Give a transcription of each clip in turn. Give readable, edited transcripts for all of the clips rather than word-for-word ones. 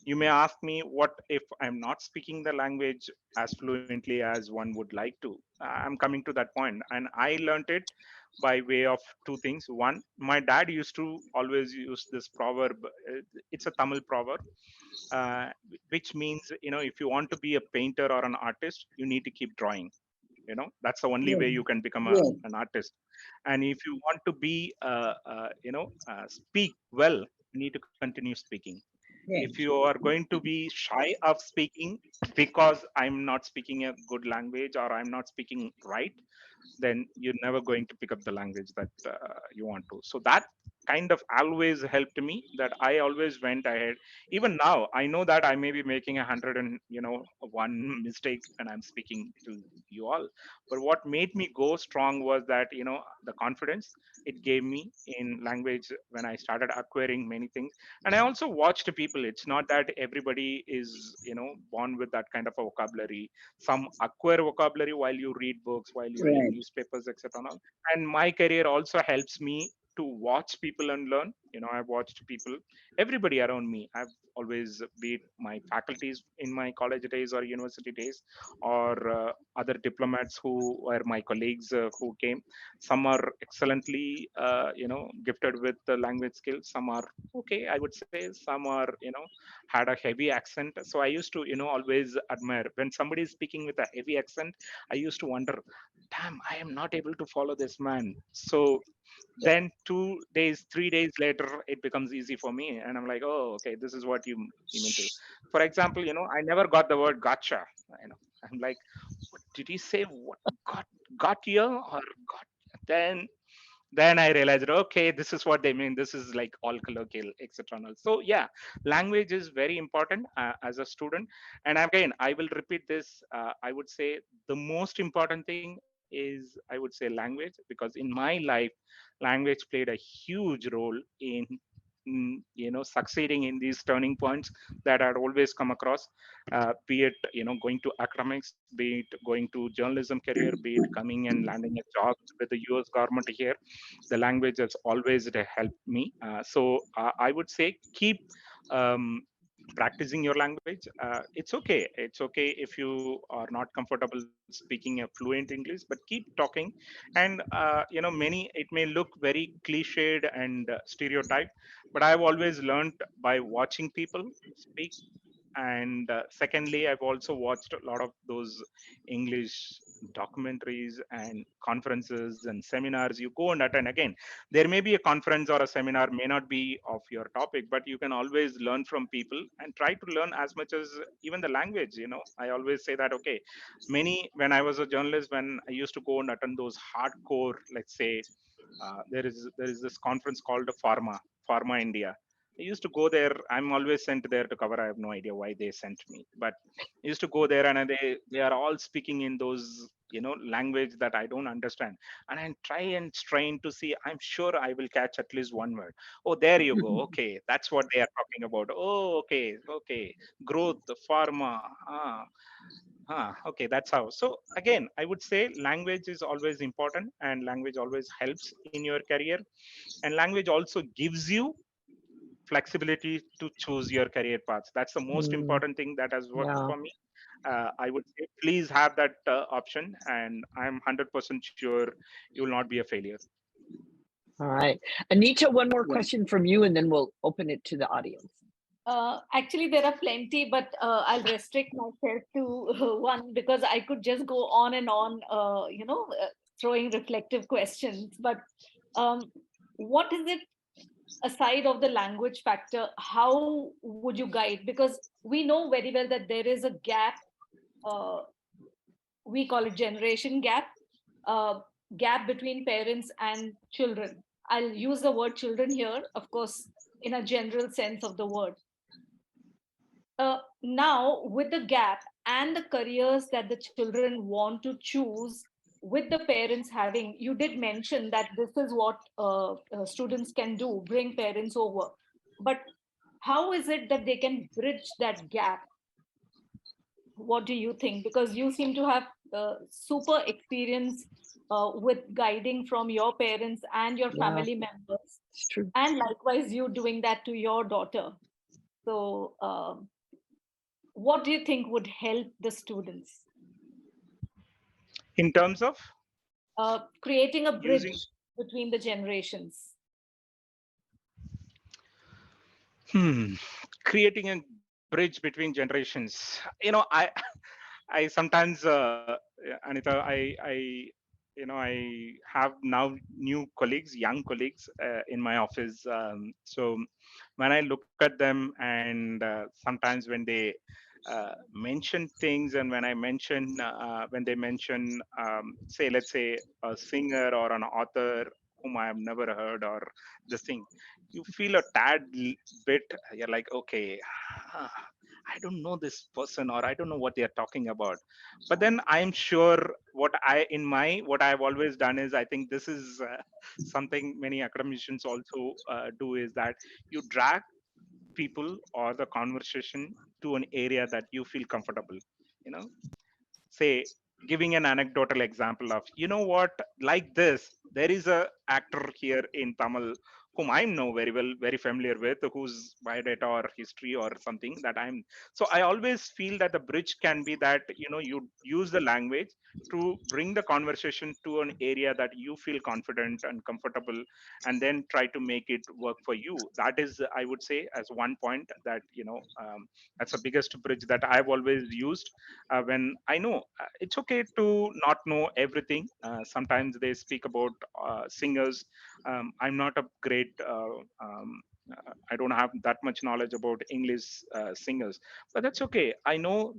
You may ask me, what if I'm not speaking the language as fluently as one would like to? I'm coming to that point, and I learned it by way of two things. One, my dad used to always use this proverb. It's a Tamil proverb, uh, which means, if you want to be a painter or an artist, you need to keep drawing. That's the only way Yes, you can become yes, an artist. And if you want to be speak well, you need to continue speaking. If yes. you are going to be shy of speaking because I'm not speaking a good language or I'm not speaking right, then you're never going to pick up the language that you want to. So that kind of always helped me, that I always went ahead. Even now I know that I may be making 101 mistake when I'm speaking to you all, but what made me go strong was that, the confidence it gave me in language when I started acquiring many things. And I also watched people. It's not that everybody is, born with that kind of a vocabulary. Some acquire vocabulary while you read books, while you read Right. newspapers, etc. And all. And my career also helps me to watch people and learn. I've watched people, everybody around me. I've always, be it my faculties in my college days or university days, or other diplomats who were my colleagues, who came. Some are excellently gifted with the language skills. Some are okay, I would say. Some are, had a heavy accent. So I used to, always admire when somebody is speaking with a heavy accent. I used to wonder, damn, I am not able to follow this man. So then 2 days, 3 days later, it becomes easy for me, and I'm like, oh, okay, this is what you mean to. For example, I never got the word gotcha. I'm like, what did he say? What, got you or got? Then I realized, okay, this is what they mean. This is like all colloquial, etc. So yeah, language is very important as a student. And again, I will repeat this. I would say the most important thing is, I would say, language, because in my life, language played a huge role in succeeding in these turning points that I'd always come across, be it going to academics, be it going to journalism career, be it coming and landing a job with the US government here. The language has always helped me. So I would say, keep um, practicing your language. It's okay. It's okay if you are not comfortable speaking a fluent English, but keep talking. And many, it may look very cliched and stereotyped, but I've always learned by watching people speak. And secondly, I've also watched a lot of those English documentaries and conferences and seminars. You go and attend. Again, there may be a conference or a seminar, may not be of your topic, but you can always learn from people and try to learn as much as even the language. I always say that, okay, many, when I was a journalist, when I used to go and attend those hardcore, let's say, there is this conference called Pharma India. I used to go there. I'm always sent there to cover. I have no idea why they sent me, but I used to go there, and they are all speaking in those language that I don't understand, and I try and strain to see. I'm sure I will catch at least one word. Oh, there you go. Okay, that's what they are talking about. Oh, okay, okay, growth, pharma. Okay, that's how. So again, I would say language is always important, and language always helps in your career, and language also gives you flexibility to choose your career paths. That's the most Mm, important thing that has worked yeah. for me. I would say, please have that option, and I'm 100% sure you will not be a failure. All right. Anita, one more Well, question from you, and then we'll open it to the audience. Actually, there are plenty, but I'll restrict myself to one because I could just go on and on, throwing reflective questions. But um, what is it aside of the language factor? How would you guide? Because we know very well that there is a gap. Uh, we call it generation gap, uh, gap between parents and children. I'll use the word children here, of course, in a general sense of the word. Now, with the gap and the careers that the children want to choose, with the parents having, you did mention that this is what students can do, bring parents over. But how is it that they can bridge that gap? What do you think? Because you seem to have super experience with guiding from your parents and your Yeah, family members, it's true. and likewise you doing that to your daughter. So what do you think would help the students? In terms of Creating a using, bridge between the generations. creating a bridge between generations. I sometimes, Anita, I have now new colleagues, young colleagues in my office. So when I look at them, and sometimes when they mention things, and when they mention, say, let's say a singer or an author whom I have never heard, or this thing, you feel a bit, you're like, okay, I don't know this person, or I don't know what they're talking about. But then I'm sure what I've always done is, I think this is something many academicians also do, is that you drag people or the conversation to an area that you feel comfortable. You know, say, giving an anecdotal example of, what, like this, there is a actor here in Tamil whom I know very well, very familiar with, whose biodata or history or something that I'm. So I always feel that the bridge can be that, you use the language to bring the conversation to an area that you feel confident and comfortable, and then try to make it work for you. That is, I would say, as one point that, that's the biggest bridge that I've always used. When I know it's okay to not know everything. Sometimes they speak about singers. I'm not a great, I don't have that much knowledge about English singers, but that's okay. I know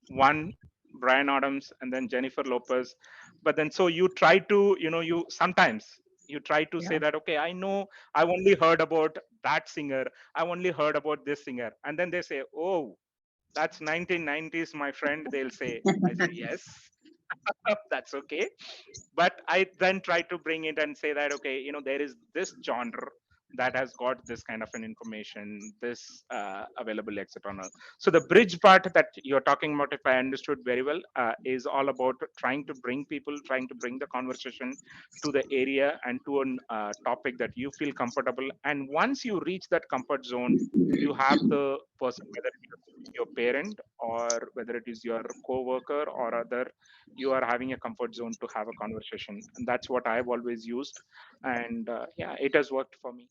one, Brian Adams, and then Jennifer Lopez. But then, so you try to, you sometimes you try to say Yeah. that, okay, I know I've only heard about that singer. I've only heard about this singer. And then they say, oh, that's 1990s, my friend, they'll say. I say, yes. That's okay. But I then try to bring it and say that, okay, there is this genre that has got this kind of an information, this available external. So the bridge part that you're talking about, if I understood very well, is all about trying to bring the conversation to the area and to an topic that you feel comfortable. And once you reach that comfort zone, you have the person, whether it is your parent or whether it is your coworker or other, you are having a comfort zone to have a conversation. And that's what I've always used. And yeah, it has worked for me.